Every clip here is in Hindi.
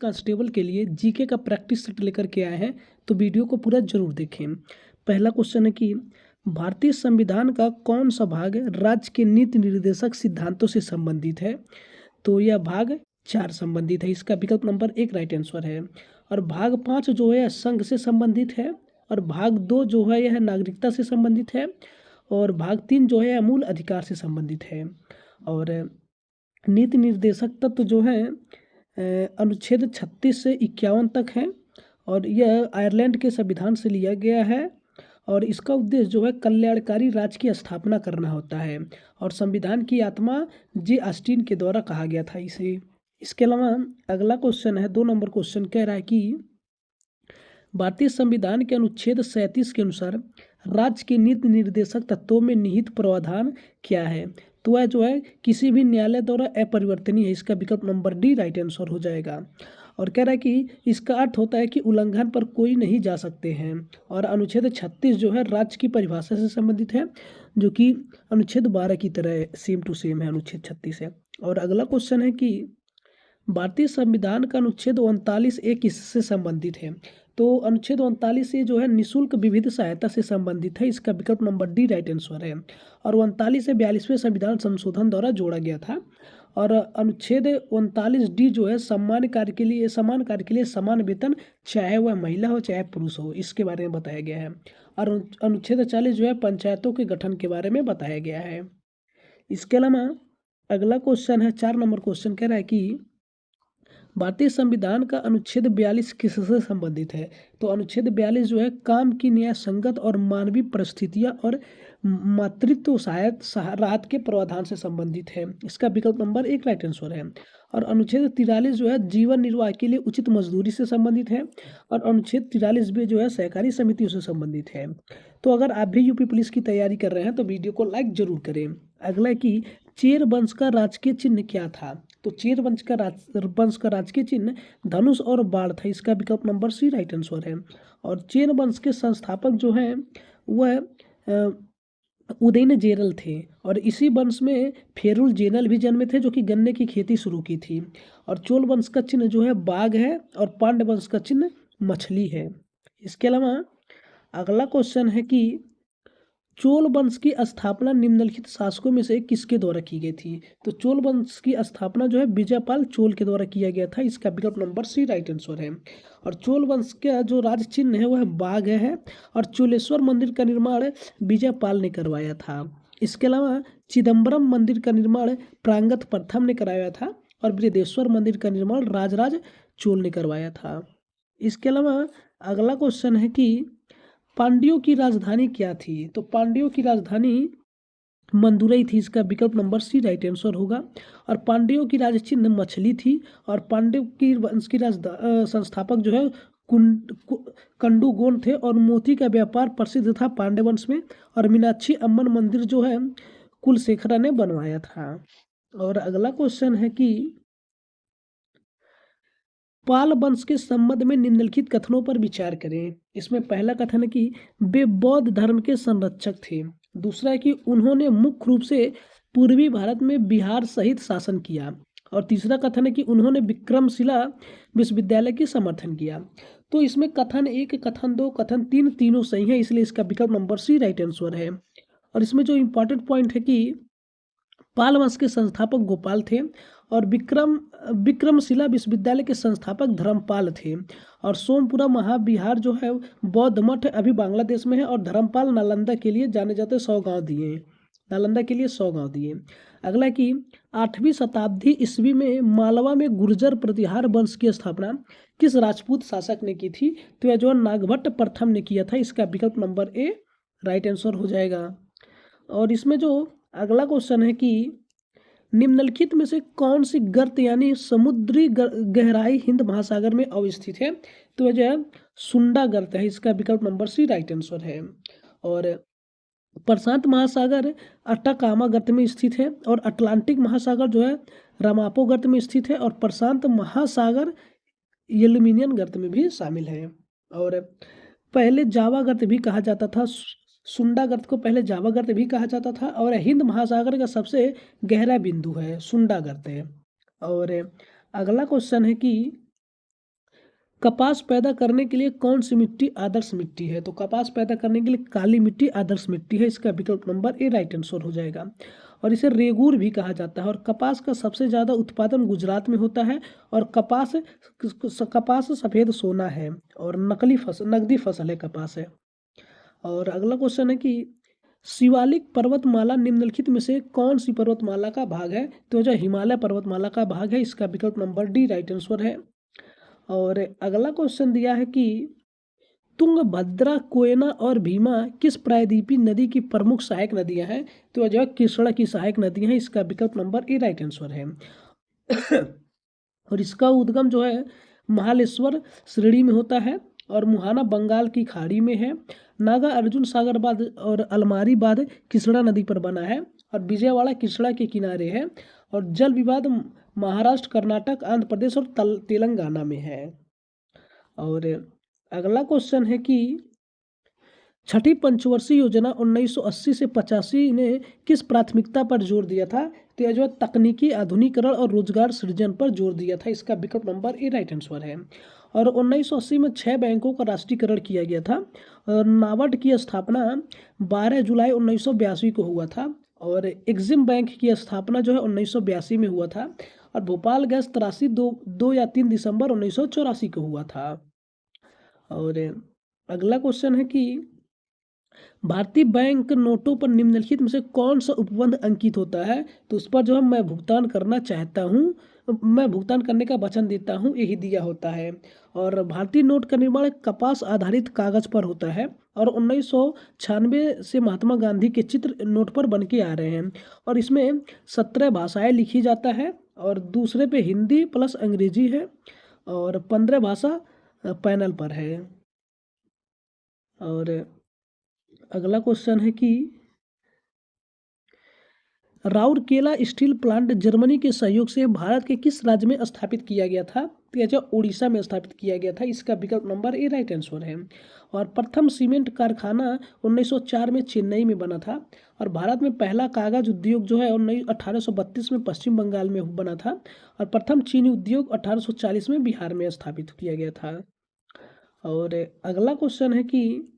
कांस्टेबल के लिए जीके का प्रैक्टिस सेट लेकर के आए हैं, तो वीडियो को पूरा जरूर देखें। पहला क्वेश्चन है कि भारतीय संविधान का कौन सा भाग राज्य के नीति निर्देशक सिद्धांतों से संबंधित है? तो यह भाग 4 संबंधित है। इसका विकल्प नंबर 1 राइट आंसर है। और भाग 5 जो है संघ से संबंधित है। और भाग 2 जो है यह नागरिकता से संबंधित है। और भाग 3 जो है मूल अधिकार से संबंधित है। और नीति निर्देशक तत्व जो है अनुच्छेद 36 से 51 तक है। और यह आयरलैंड के संविधान से लिया गया है। और इसका उद्देश्य जो है कल्याणकारी राज्य की स्थापना करना होता है। और संविधान की आत्मा जे ऑस्टिन के द्वारा कहा गया था इसे। इसके अलावा अगला क्वेश्चन है 2 नंबर क्वेश्चन कह रहा है कि भारतीय संविधान के अनुच्छेद 37 के अनुसार राज्य के नीति निर्देशक तत्वों में निहित प्रावधान क्या है? तो वह जो है किसी भी न्यायालय द्वारा अपरिवर्तनीय है। इसका विकल्प नंबर डी राइट आंसर हो जाएगा। और कह रहा है कि इसका अर्थ होता है कि उल्लंघन पर कोई नहीं जा सकते हैं। और अनुच्छेद 36 जो है राज्य की परिभाषा से संबंधित है, जो कि अनुच्छेद 12 की तरह सेम टू सेम है अनुच्छेद 36 है। और अगला क्वेश्चन है कि भारतीय संविधान का अनुच्छेद 39 ए किससे संबंधित है? तो अनुच्छेद 39 ए जो है निःशुल्क विविध सहायता से संबंधित है। इसका विकल्प नंबर डी राइट आंसर है। और 39 से 42वें संविधान संशोधन द्वारा जोड़ा गया था। और अनुच्छेद 39 डी जो है समान कार्य के लिए समान वेतन, चाहे वह महिला हो चाहे पुरुष हो, इसके बारे में बताया गया है। और अनुच्छेद 40 जो है पंचायतों के गठन के बारे में बताया गया है। इसके अलावा अगला क्वेश्चन है 4 नंबर क्वेश्चन कह रहा है कि भारतीय संविधान का अनुच्छेद 42 किससे संबंधित है? तो अनुच्छेद 42 जो है काम की न्याय संगत और मानवीय परिस्थितियां और मातृत्व राहत के प्रावधान से संबंधित है। इसका विकल्प नंबर 1 राइट आंसर है। और अनुच्छेद 43 जो है जीवन निर्वाह के लिए उचित मजदूरी से संबंधित है। और अनुच्छेद 43 भी जो है सहकारी समितियों से संबंधित है। तो अगर आप भी यूपी पुलिस की तैयारी कर रहे हैं तो वीडियो को लाइक जरूर करें। अगला है कि चेर वंश का राजकीय चिन्ह क्या था? तो चेर वंश का राजकीय चिन्ह धनुष और बाण था। इसका विकल्प नंबर सी राइट आंसर है। और चेर वंश के संस्थापक जो हैं वह उदयन जेरल थे। और इसी वंश में फेरुल जेनल भी जन्मे थे, जो कि गन्ने की खेती शुरू की थी। और चोल वंश का चिन्ह जो है बाघ है। और पांड्य वंश का चिन्ह मछली है। इसके अलावा अगला क्वेश्चन है कि चोल वंश की स्थापना निम्नलिखित शासकों में से किसके द्वारा की गई थी? तो चोल वंश की स्थापना जो है विजयपाल चोल के द्वारा किया गया था। इसका विकल्प नंबर सी राइट आंसर है। और चोल वंश का जो राज चिन्ह है वह बाघ है। और चोलेश्वर मंदिर का निर्माण विजयपाल ने करवाया था। इसके अलावा चिदम्बरम मंदिर का निर्माण प्रांगत प्रथम ने कराया था। और बृहदेश्वर मंदिर का निर्माण राजराज चोल ने करवाया था। इसके अलावा अगला क्वेश्चन है कि पांड्यों की राजधानी क्या थी? तो पांड्यों की राजधानी मंदुरई थी। इसका विकल्प नंबर सी राइट आंसर होगा। और पांड्यों की राज चिन्ह मछली थी। और पांड्यों की वंश की संस्थापक जो है कंडुगोन थे। और मोती का व्यापार प्रसिद्ध था पांड्य वंश में। और मीनाक्षी अम्मन मंदिर जो है कुलशेखरा ने बनवाया था। और अगला क्वेश्चन है कि पाल वंश के संबंध में निम्नलिखित कथनों पर विचार करें। इसमें पहला कथन है कि वे बौद्ध धर्म के संरक्षक थे। दूसरा है कि उन्होंने मुख्य रूप से पूर्वी भारत में बिहार सहित शासन किया। और तीसरा कथन है कि उन्होंने विक्रमशिला विश्वविद्यालय की समर्थन किया। तो इसमें कथन 1, कथन 2, कथन 3 तीनों सही है, इसलिए इसका विकल्प नंबर सी राइट आंसर है। और इसमें जो इम्पोर्टेंट पॉइंट है कि पाल वंश के संस्थापक गोपाल थे। और विक्रमशिला विश्वविद्यालय के संस्थापक धर्मपाल थे। और सोमपुरा महाविहार जो है बौद्ध मठ अभी बांग्लादेश में है। और धर्मपाल नालंदा के लिए जाने जाते 100 गांव दिए। नालंदा के लिए 100 गांव दिए। अगला कि 8वीं शताब्दी ईस्वी में मालवा में गुर्जर प्रतिहार वंश की स्थापना किस राजपूत शासक ने की थी? तो यह जो नागभट्ट प्रथम ने किया था। इसका विकल्प नंबर ए राइट आंसर हो जाएगा। और इसमें जो अगला क्वेश्चन है कि निम्नलिखित में से कौन सी गर्त यानी समुद्री गहराई हिंद महासागर में अवस्थित है? तो जो है सुंडा गर्त है। इसका विकल्प नंबर सी राइट आंसर है। और प्रशांत महासागर अट्टाकामा गर्त में स्थित है। और अटलांटिक महासागर जो है रामापो गर्त में स्थित है। और प्रशांत महासागर एल्यूमिनियम गर्त में भी शामिल है। और पहले जावा गर्त भी कहा जाता था। सुंडा गर्त को पहले जावा गर्त भी कहा जाता था। और हिंद महासागर का सबसे गहरा बिंदु है सुंडा गर्त है। और अगला क्वेश्चन है कि कपास पैदा करने के लिए कौन सी मिट्टी आदर्श मिट्टी है? तो कपास पैदा करने के लिए काली मिट्टी आदर्श मिट्टी है। इसका विकल्प नंबर ए राइट आंसर हो जाएगा। और इसे रेगूर भी कहा जाता है। और कपास का सबसे ज़्यादा उत्पादन गुजरात में होता है। और कपास सफ़ेद सोना है और नकदी फसल है कपास है। और अगला क्वेश्चन है कि शिवालिक पर्वतमाला निम्नलिखित में से कौन सी पर्वतमाला का भाग है? तो जो हिमालय पर्वतमाला का भाग है। इसका विकल्प नंबर डी राइट आंसर है। और अगला क्वेश्चन दिया है कि तुंगभद्रा, कोयना और भीमा किस प्रायद्वीपीय नदी की प्रमुख सहायक नदियां हैं? तो जो है कृष्णा की सहायक नदियां हैं। इसका विकल्प नंबर ए राइट आंसर है। और इसका उद्गम जो है महालेश्वर श्रेणी में होता है और मुहाना बंगाल की खाड़ी में है। नागा अर्जुन सागर बांध और अलमारी बांध कृष्णा नदी पर बना है और विजयवाड़ा कृष्णा के किनारे है। और जल विवाद महाराष्ट्र, कर्नाटक, आंध्र प्रदेश और तेलंगाना में है। और अगला क्वेश्चन है कि छठी पंचवर्षीय योजना 1980 से 85 ने किस प्राथमिकता पर जोर दिया था? तो यह जो तकनीकी आधुनिकीकरण और रोजगार सृजन पर जोर दिया था। इसका विकल्प नंबर ए राइट आंसर है। और 1980 में 6 बैंकों का राष्ट्रीयकरण किया गया था। और नाबार्ड की स्थापना 12 जुलाई 1982 को हुआ था। और एग्जिम बैंक की स्थापना जो है 1982 में हुआ था। और भोपाल गैस त्रासी 2 या 3 दिसंबर 1984 को हुआ था। और अगला क्वेश्चन है कि भारतीय बैंक नोटों पर निम्नलिखित में से कौन सा उपबंध अंकित होता है? तो उस पर जो है मैं भुगतान करना चाहता हूँ, मैं भुगतान करने का वचन देता हूँ, यही दिया होता है। और भारतीय नोट का निर्माण कपास आधारित कागज पर होता है। और 1996 से महात्मा गांधी के चित्र नोट पर बन के आ रहे हैं। और इसमें 17 भाषाएं लिखी जाता है और दूसरे पे हिंदी प्लस अंग्रेजी है और 15 भाषा पैनल पर है। और अगला क्वेश्चन है कि राउरकेला स्टील प्लांट जर्मनी के सहयोग से भारत के किस राज्य में स्थापित किया गया था? तो यह जो उड़ीसा में स्थापित किया गया था। इसका विकल्प नंबर ए राइट आंसर है। और प्रथम सीमेंट कारखाना 1904 में चेन्नई में बना था। और भारत में पहला कागज उद्योग जो है 1832 में पश्चिम बंगाल में बना था। और प्रथम चीनी उद्योग 1840 में बिहार में स्थापित किया गया था। और अगला क्वेश्चन है कि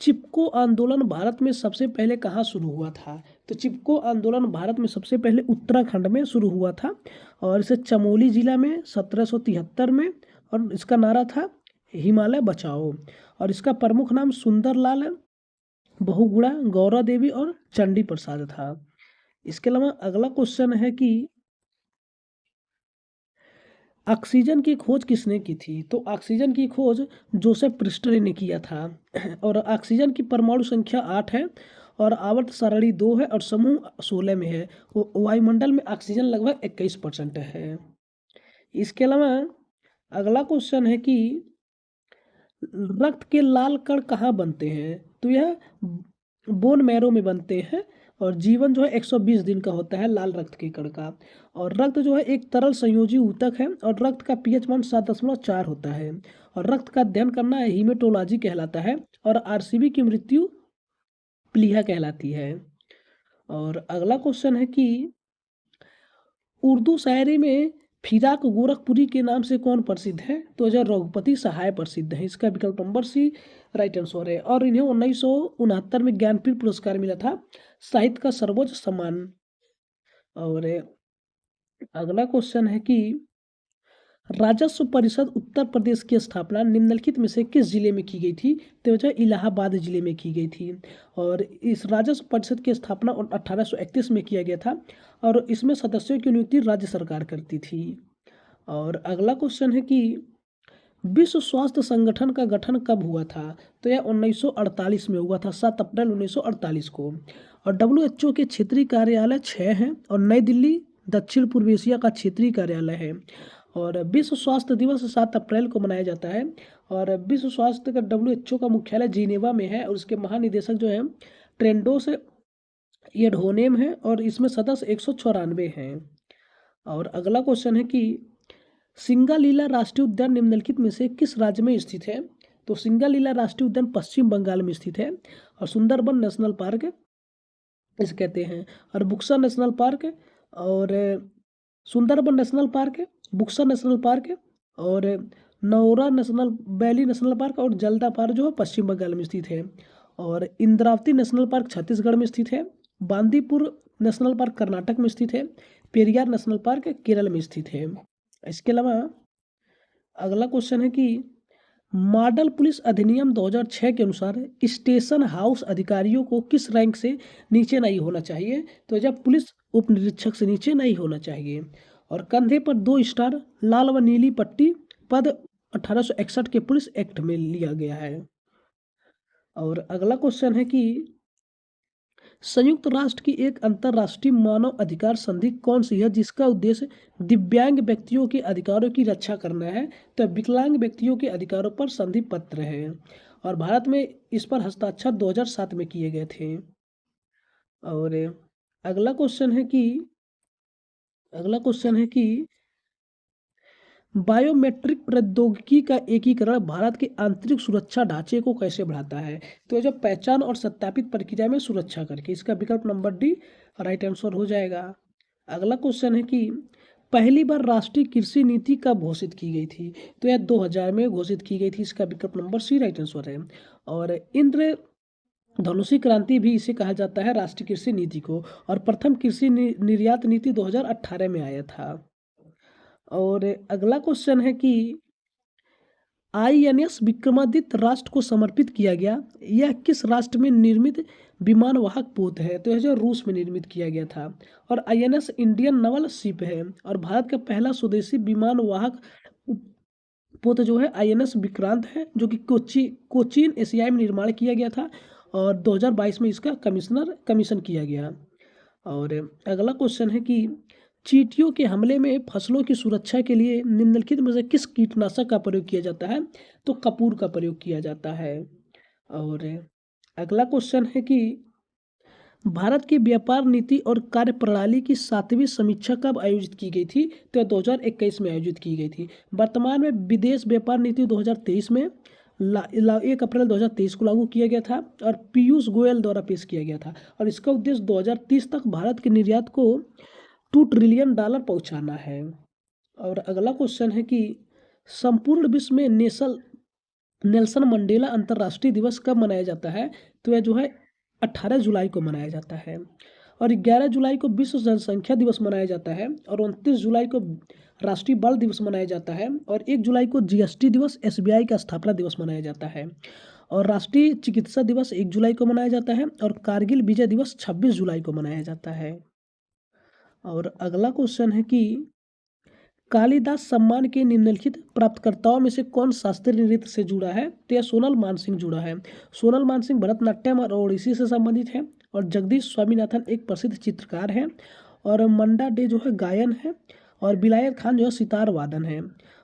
चिपको आंदोलन भारत में सबसे पहले कहाँ शुरू हुआ था? तो चिपको आंदोलन भारत में सबसे पहले उत्तराखंड में शुरू हुआ था। और इसे चमोली जिला में 1773 में। और इसका नारा था हिमालय बचाओ। और इसका प्रमुख नाम सुंदरलाल बहुगुणा, गौरा देवी और चंडी प्रसाद था। इसके अलावा अगला क्वेश्चन है कि ऑक्सीजन की खोज किसने की थी? तो ऑक्सीजन की खोज जोसेफ प्रिस्टले ने किया था। और ऑक्सीजन की परमाणु संख्या 8 है और आवर्त सारणी 2 है और समूह 16 में है। वायुमंडल में ऑक्सीजन लगभग 21% है। इसके अलावा अगला क्वेश्चन है कि रक्त के लाल कण कहाँ बनते हैं? तो यह बोन मैरो में बनते हैं। और जीवन जो है 120 दिन का होता है लाल रक्त के कण का। और रक्त जो है एक तरल संयोजी ऊतक है और रक्त का पीएच मान 7.4 होता है। और रक्त का अध्ययन करना हीमेटोलॉजी कहलाता है। और आरसीबी की मृत्यु प्लीहा कहलाती है। और अगला क्वेश्चन है कि उर्दू शायरी में फिराक गोरखपुरी के नाम से कौन प्रसिद्ध है? तो जो रघुपति सहाय प्रसिद्ध है। इसका विकल्प नंबर सी राइट आंसर है। और इन्हें 1969 में ज्ञानपीठ पुरस्कार मिला था, साहित्य का सर्वोच्च सम्मान। और अगला क्वेश्चन है कि राजस्व परिषद उत्तर प्रदेश की स्थापना निम्नलिखित में से किस जिले में की गई थी? तो जो इलाहाबाद जिले में की गई थी। और इस राजस्व परिषद की स्थापना 1831 में किया गया था। और इसमें सदस्यों की नियुक्ति राज्य सरकार करती थी। और अगला क्वेश्चन है कि विश्व स्वास्थ्य संगठन का गठन कब हुआ था? तो यह 1948 में हुआ था, 7 अप्रैल 1948 को। और WHO के क्षेत्रीय कार्यालय 6 हैं और नई दिल्ली दक्षिण पूर्व एशिया का क्षेत्रीय कार्यालय है। और विश्व स्वास्थ्य दिवस 7 अप्रैल को मनाया जाता है। और विश्व स्वास्थ्य का WHO का मुख्यालय जिनेवा में है और उसके महानिदेशक जो है ट्रेंडोस एडहोनेम है। और इसमें सदस्य 194 हैं। और अगला क्वेश्चन है कि सिंगालीला राष्ट्रीय उद्यान निम्नलिखित में से किस राज्य में स्थित है? तो सिंगालीला राष्ट्रीय उद्यान पश्चिम बंगाल में स्थित है। और सुंदरबन नेशनल पार्क इसे कहते हैं। और बुक्सा नेशनल पार्क और Sundarban national park, Buxa national park और Neora national valley national park और जल्दा पार्क जो है पश्चिम बंगाल में स्थित है। और इंद्रावती नेशनल पार्क छत्तीसगढ़ में स्थित है। बांदीपुर नेशनल पार्क कर्नाटक में स्थित है। पेरियार नेशनल पार्क केरल में स्थित है। इसके अलावा अगला क्वेश्चन है कि मॉडल पुलिस अधिनियम 2006 के अनुसार स्टेशन हाउस अधिकारियों को किस रैंक से नीचे नहीं होना चाहिए? तो जब पुलिस उप निरीक्षक से नीचे नहीं होना चाहिए। और कंधे पर 2 स्टार लाल व नीली पट्टी पद 1861 के पुलिस एक्ट में लिया गया है। और अगला क्वेश्चन है कि संयुक्त राष्ट्र की एक अंतर्राष्ट्रीय मानव अधिकार संधि कौन सी है जिसका उद्देश्य दिव्यांग व्यक्तियों के अधिकारों की रक्षा करना है? तो विकलांग व्यक्तियों के अधिकारों पर संधि पत्र है। और भारत में इस पर हस्ताक्षर 2007 में किए गए थे। और अगला क्वेश्चन है कि बायोमेट्रिक प्रौद्योगिकी का एकीकरण भारत के आंतरिक सुरक्षा ढांचे को कैसे बढ़ाता है? तो जब पहचान और सत्यापित प्रक्रिया में सुरक्षा करके, इसका विकल्प नंबर डी राइट आंसर हो जाएगा। अगला क्वेश्चन है कि पहली बार राष्ट्रीय कृषि नीति कब घोषित की गई थी? तो यह 2000 में घोषित की गई थी। इसका विकल्प नंबर सी राइट आंसर है। और इंद्र धनुषी क्रांति भी इसे कहा जाता है, राष्ट्रीय कृषि नीति को। और प्रथम कृषि निर्यात नीति 2018 में आया था। और अगला क्वेश्चन है कि INS विक्रमादित्य राष्ट्र को समर्पित किया गया, यह किस राष्ट्र में निर्मित विमान वाहक पोत है? तो यह जो रूस में निर्मित किया गया था। और INS इंडियन नवल शिप है। और भारत का पहला स्वदेशी विमान वाहक पोत जो है INS विक्रांत है, जो कि कोचीन एशियाई में निर्माण किया गया था। और 2022 में इसका कमीशन किया गया। और अगला क्वेश्चन है कि चींटियों के हमले में फसलों की सुरक्षा के लिए निम्नलिखित में से किस कीटनाशक का प्रयोग किया जाता है? तो कपूर का प्रयोग किया जाता है। और अगला क्वेश्चन है कि भारत की व्यापार नीति और कार्यप्रणाली की 7वीं समीक्षा कब आयोजित की गई थी? तो 2021 में आयोजित की गई थी। वर्तमान में विदेश व्यापार नीति 2023 में 1 अप्रैल 2023 को लागू किया गया था और पीयूष गोयल द्वारा पेश किया गया था। और इसका उद्देश्य 2030 तक भारत के निर्यात को $2 ट्रिलियन पहुंचाना है। और अगला क्वेश्चन है कि संपूर्ण विश्व में नेल्सन मंडेला अंतर्राष्ट्रीय दिवस कब मनाया जाता है? तो यह जो है 18 जुलाई को मनाया जाता है। और 11 जुलाई को विश्व जनसंख्या दिवस मनाया जाता है। और 29 जुलाई को राष्ट्रीय बाल दिवस मनाया जाता है। और 1 जुलाई को GST दिवस, SBI का स्थापना दिवस मनाया जाता है। और राष्ट्रीय चिकित्सा दिवस 1 जुलाई को मनाया जाता है। और कारगिल विजय दिवस 26 जुलाई को मनाया जाता है। और अगला क्वेश्चन है कि कालिदास सम्मान के निम्नलिखित प्राप्तकर्ताओं में से कौन शास्त्रीय नृत्य से जुड़ा है? तो यह सोनल मानसिंह जुड़ा है। सोनल मानसिंह भरतनाट्यम और ओडिसी से संबंधित है। और जगदीश स्वामीनाथन एक प्रसिद्ध चित्रकार है। और मंडा डे जो है गायन है। और बिलायत खान जो है सितार वादन है।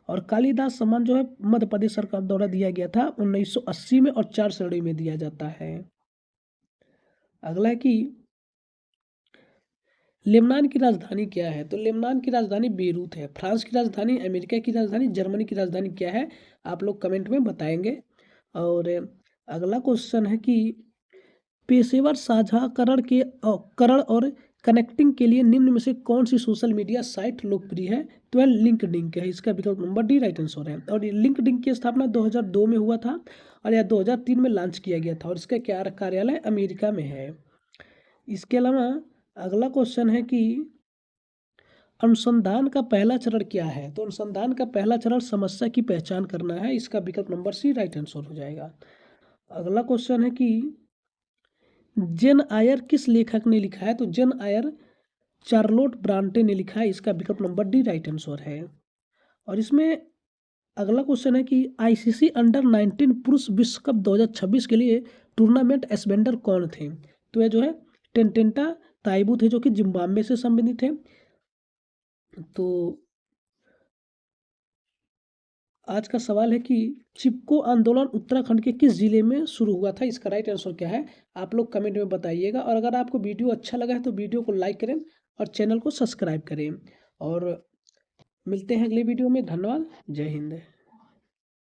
और कालिदास सम्मान जो है मध्य प्रदेश सरकार द्वारा दिया गया था 1980 में और 4 श्रेणी में दिया जाता है। अगला है कि लेबनान की राजधानी क्या है? तो लेबनान की राजधानी बेरूत है। फ्रांस की राजधानी, अमेरिका की राजधानी, जर्मनी की राजधानी क्या है? आप लोग कमेंट में बताएंगे। और अगला क्वेश्चन है कि पेशेवर साझाकरण और कनेक्टिंग के लिए निम्न में से कौन सी सोशल मीडिया साइट लोकप्रिय है? तो यह लिंक्डइन है। इसका विकल्प नंबर डी राइट आंसर है। और लिंक्डइन की स्थापना 2002 में हुआ था और यह 2003 में लॉन्च किया गया था। और इसका क्या कार्यालय अमेरिका में है। इसके अलावा अगला क्वेश्चन है कि अनुसंधान का पहला चरण क्या है? तो अनुसंधान का पहला चरण समस्या की पहचान करना है। इसका विकल्प नंबर सी राइट आंसर हो जाएगा। अगला क्वेश्चन है कि जेन आयर किस लेखक ने लिखा है? तो जेन आयर चार्लोट ब्रांटे ने लिखा है। इसका विकल्प नंबर डी राइट आंसर है। और इसमें अगला क्वेश्चन है कि ICC अंडर-19 पुरुष विश्व कप 2026 के लिए टूर्नामेंट एस्पेंडर कौन थे? तो यह जो है टेंटेंटा ताइबू थे, जो कि जिम्बाब्वे से संबंधित है। तो आज का सवाल है कि चिपको आंदोलन उत्तराखंड के किस जिले में शुरू हुआ था? इसका राइट आंसर क्या है? आप लोग कमेंट में बताइएगा। और अगर आपको वीडियो अच्छा लगा है तो वीडियो को लाइक करें और चैनल को सब्सक्राइब करें। और मिलते हैं अगले वीडियो में। धन्यवाद। जय हिंद।